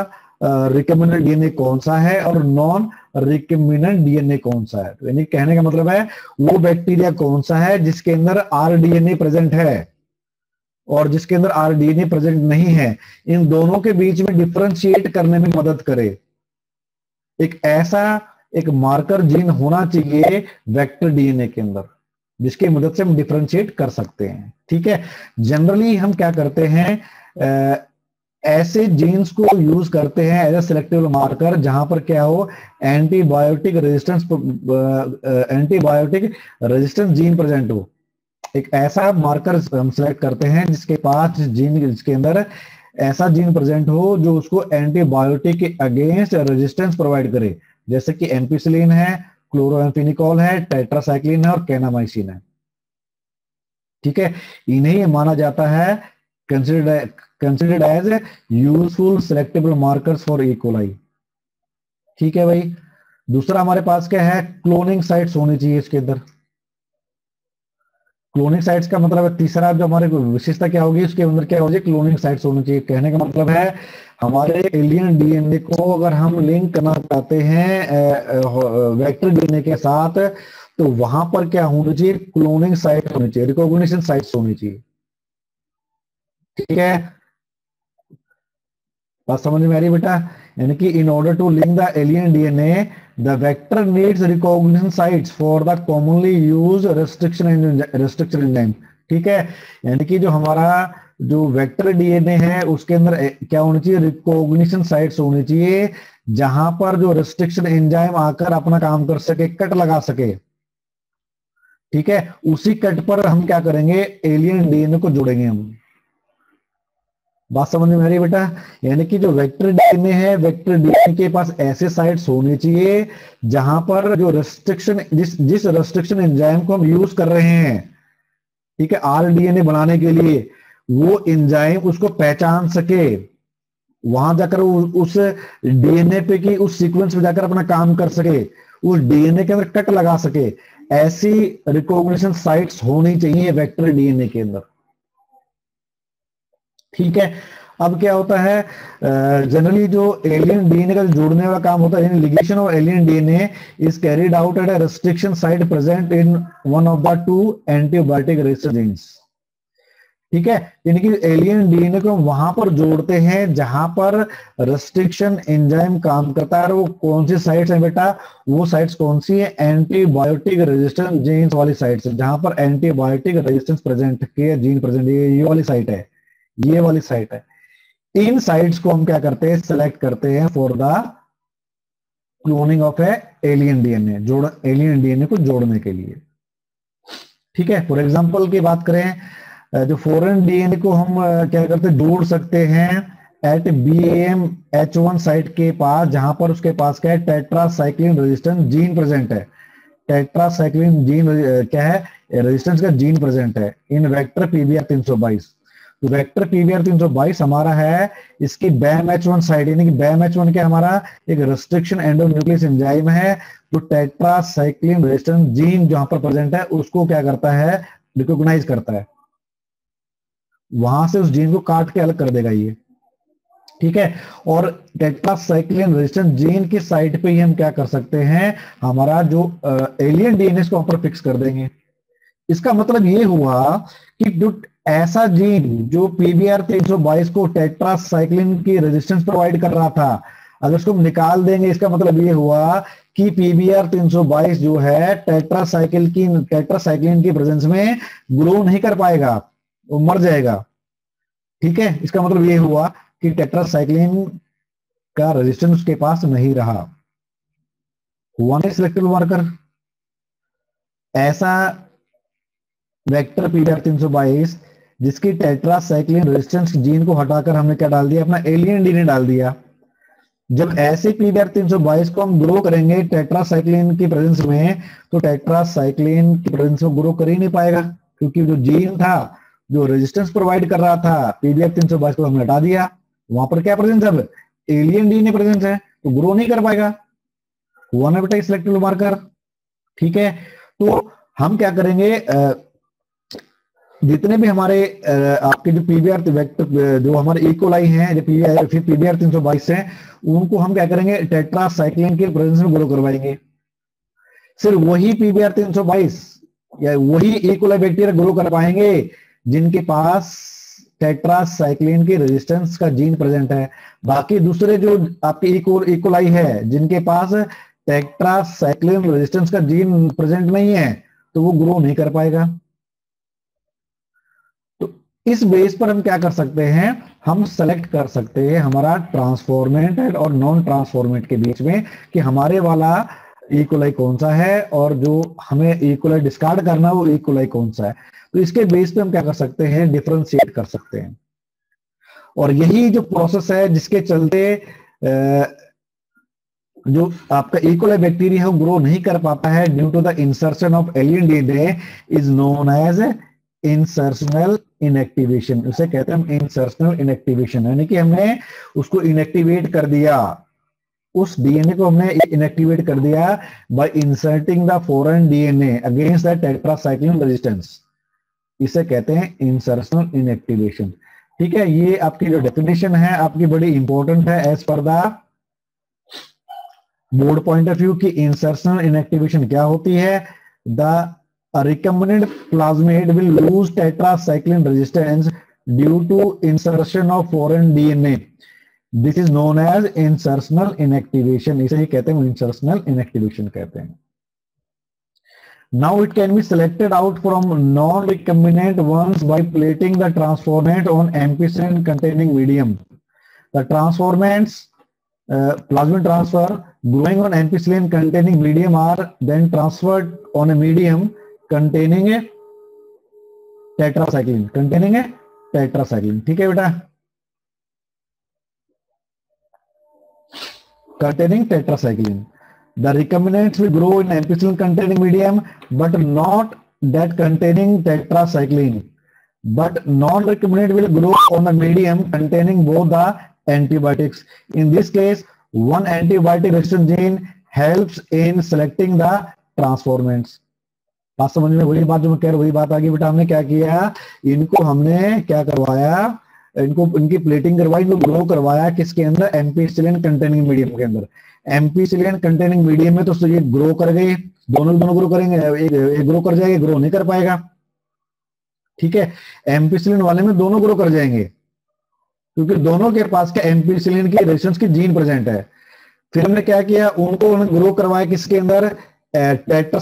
रिकम्बिनेंट डीएनए कौन सा है और नॉन रिकम्बिनेंट डीएनए कौन सा है। तो यानी कहने का मतलब है वो बैक्टीरिया कौन सा है जिसके अंदर आरडीएनए प्रेजेंट है और जिसके अंदर आरडीएनए प्रेजेंट नहीं है, इन दोनों के बीच में डिफरेंशिएट करने में मदद करे। एक ऐसा एक मार्कर जीन होना चाहिए वेक्टर डीएनए के अंदर जिसकी मदद से हम डिफरेंशिएट कर सकते हैं। ठीक है, जनरली हम क्या करते हैं, ऐसे जीन्स को यूज करते हैं एज ए सिलेक्टिव मार्कर जहां पर क्या हो एंटीबायोटिक रेजिस्टेंस जीन प्रेजेंट हो। एक ऐसा मार्कर हम सिलेक्ट करते हैं जिसके पास जीन जिसके अंदर ऐसा जीन प्रेजेंट हो जो उसको एंटीबायोटिक के अगेंस्ट रेजिस्टेंस प्रोवाइड करे, जैसे कि एम्पिसिलिन है, क्लोरोएम्फेनिकोल है, टेट्रासाइक्लिन है और केनामाइसिन है। ठीक है, इन्हें माना जाता है considered as useful selectable markers for E coli. ठीक है भाई, दूसरा हमारे पास क्या है, क्लोनिंग साइट्स होनी चाहिए इसके अंदर। क्लोनिंग साइट्स का मतलब है तीसरा जो हमारे विशेषता क्या होगी उसके अंदर क्या होगी, क्लोनिंग साइट्स होनी चाहिए। कहने का मतलब है हमारे एलियन डीएनए को अगर हम लिंक करना चाहते हैं वेक्टर डीएनए के साथ तो वहां पर क्या होनी चाहिए, क्लोनिंग साइट होनी चाहिए, रिकॉग्निशन साइट्स होनी चाहिए। ठीक है, बात समझ में आ रही बेटा, यानी कि in order to link the alien DNA the vector needs recognition sites for the commonly use restriction enzyme. ठीक है, यानी कि जो हमारा जो वेक्टर डीएनए है उसके अंदर क्या होनी चाहिए, रिकॉग्निशन साइट्स होनी चाहिए जहां पर जो रेस्ट्रिक्शन एंजाइम आकर अपना काम कर सके, कट लगा सके। ठीक है, उसी कट पर हम क्या करेंगे, एलियन डीएनए को जोड़ेंगे हम। बात समझ में आ रही है बेटा, यानी कि जो वेक्टर डीएनए है, वेक्टर डीएनए के पास ऐसे साइट्स होने चाहिए जहां पर जो रेस्ट्रिक्शन जिस रेस्ट्रिक्शन एंजाइम को हम यूज कर रहे हैं, ठीक है, आरडीएनए बनाने के लिए, वो एंजाइम उसको पहचान सके, वहां जाकर उस डीएनए पे की उस सीक्वेंस में जाकर अपना काम कर सके, उस डीएनए के अंदर कट लगा सके। ऐसी रिकॉग्निशन साइट्स होनी चाहिए वेक्टर डीएनए के अंदर। ठीक है, अब क्या होता है, जनरली जो एलियन डीएनए का जोड़ने वाला काम होता है, ligation of alien DNA is carried out at a restriction site present in one of the two antibiotic resistance genes. ठीक है, यानी कि एलियन डीएनए को वहां पर जोड़ते हैं जहां पर रेस्ट्रिक्शन एंजाइम काम करता है। वो कौन सी साइट्स है बेटा, वो साइट्स कौन सी है, एंटीबायोटिक रेजिस्टेंस जीन्स वाली साइट्स है, जहां पर एंटीबायोटिक रेजिस्टेंस प्रेजेंट के जीन प्रेजेंट, ये वाली साइट है, ये वाली साइट है। इन साइट्स को हम क्या करते हैं, सेलेक्ट करते हैं for the cloning of A alien DNA, alien DNA को जोड़ने के लिए। ठीक है, फॉर एग्जांपल की बात करें, जो फॉरेन डीएनए को हम क्या करते हैं, जोड़ सकते हैं एट BAMH1 साइट के पास, जहां पर उसके पास क्या है, टेट्रासाइक्लिन रेजिस्टेंस जीन प्रेजेंट है। टेट्रासाइक्लिन जीन क्या है, रेजिस्टेंस का जीन प्रेजेंट है इन वेक्टर PBR322। तो वेक्टर PBR322 हमारा है इसकी BAMH1 साइट, यानी कि BAMH1 क्या हमारा एक रेस्ट्रिक्शन एंडोन्यूक्लियस एंजाइम है जो टेट्रासाइक्लिन रेजिस्टेंस जीन जहां पर प्रेजेंट है उसको क्या करता है, रिकॉग्नाइज करता है, वहां से उस जीन को काट के अलग कर देगा ये। ठीक है, और टेट्रासाइक्लिन रेजिस्टेंस जीन की साइट पे ही हम क्या कर सकते हैं, हमारा जो एलियन डीएनए को वहां पर फिक्स कर देंगे। इसका मतलब ये हुआ कि जो ऐसा जीन जो PBR322 को टेट्रासाइक्लिन की रेजिस्टेंस प्रोवाइड कर रहा था, अगर उसको हम निकाल देंगे, इसका मतलब ये हुआ कि PBR322 जो है टेट्रासाइक्लिन की प्रेजेंस में ग्रो नहीं कर पाएगा, वो मर जाएगा। ठीक है, इसका मतलब ये हुआ कि टेट्रासाइक्लिन का रेजिस्टेंस उसके पास नहीं रहा, हुआ नहीं सिलेक्टिव मार्कर। ऐसा वेक्टर PBR322 जिसकी टेट्रासाइक्लिन रेजिस्टेंस जीन को हटाकर हमने क्या डाल दिया, अपना एलियन डीएनए डाल दिया। जब ऐसे PBR322 को हम ग्रो करेंगे टेट्रासाइक्लिन की प्रेजेंस में, तो टेट्रासाइक्लिन की प्रेजेंस में ग्रो कर ही नहीं पाएगा, क्योंकि जो जीन था जो रेजिस्टेंस प्रोवाइड कर रहा था PBR322 को हमने हटा दिया। वहां पर क्या प्रेजेंस है, अब एलियन डीएनए प्रेजेंस है, तो ग्रो नहीं कर पाएगा, 1 सिलेक्टेड मार्कर। ठीक है, तो हम क्या करेंगे, जितने भी हमारे आपके जो पीबीआर वेक्टर जो हमारे इकोलाई हैं, जो पीबीआर 322 हैं, उनको हम क्या करेंगे, टेट्रासाइक्लिन के प्रेजेंस में ग्रो करवाएंगे। सिर्फ वही पीबीआर 322 या वही इकोलाई बैक्टीरिया ग्रो कर पाएंगे जिनके पास टेट्रासाइक्लिन के रेजिस्टेंस का जीन प्रेजेंट है। बाकी दूसरे जो आपके इकोलाई है जिनके पास टेट्रासाइक्लिन रेजिस्टेंस का जीन प्रेजेंट नहीं है, तो वो ग्रो नहीं कर पाएगा। तो इस बेस पर हम क्या कर सकते हैं, हम सेलेक्ट कर सकते हैं हमारा ट्रांसफॉर्मेंट और नॉन ट्रांसफॉर्मेंट के बीच में कि हमारे वाला इकोलाई कौन सा है और जो हमें इकोलाई डिस्कार्ड करना है वो इकोलाई कौन सा है। तो इसके बेस पे हम क्या कर सकते हैं, डिफरेंशिएट कर सकते हैं। और यही जो प्रोसेस है जिसके चलते जो आपका इकोलाई बैक्टीरिया है वो ग्रो नहीं कर पाता है due to the insertion of alien DNA, is known as insertional inactivation. उसे कहते हैं हम इंसर्शनल इनएक्टिवेशन, यानी कि हमने उसको इनएक्टिवेट कर दिया, उस डीएनए को हमने इनएक्टिवेट कर दिया bye inserting the foreign DNA against the tetracycline resistance. इसे कहते हैं इंसर्शनल इनएक्टिवेशन। ठीक है, ये आपकी जो डेफिनेशन है आपकी बड़ी इंपॉर्टेंट है as per the board point of view की इंसर्शनल इनएक्टिवेशन क्या होती है। The recombinant plasmid will lose tetracycline resistance due to insertion of foreign DNA. This is known as insertional inactivation. इसे ही कहते हैं insertional inactivation कहते हैं। Now it can be selected out from non-recombinant ones by plating the transformant on ampicillin containing medium. The transformants plasmid transfer growing on ampicillin containing medium are then transferred on a medium containing a tetracycline, ठीक है बेटा, containing tetracycline. The recombinants will grow in ampicillin containing medium but not that containing tetracycline. But non-recombinant will grow on a medium containing both the antibiotics. In this case, one antibiotic resistant gene helps in selecting the transformants. बात समझ में, वही बात जो मैं कह रहा हूं वही बात आ गई बेटा। हमने क्या किया, इनको हमने क्या करवाया, इनको इनकी प्लेटिंग करवाई, इनको ग्रो करवाया किसके अंदर, एम्पीसिलिन कंटेनिंग मीडियम के अंदर। एम्पीसिलिन कंटेनिंग मीडियम में तो ये ग्रो कर गए, दोनों ग्रो करेंगे, एक ग्रो कर जाएगा, ग्रो नहीं कर पाएगा। ठीक है, एम्पीसिलिन वाले में दोनों ग्रो कर जाएंगे क्योंकि दोनों के पास क्या एम्पीसिलिन की रेजिस्टेंस की जीन प्रेजेंट है। फिर हमने क्या किया, उनको ग्रो करवाया किसके अंदर, टेट्रा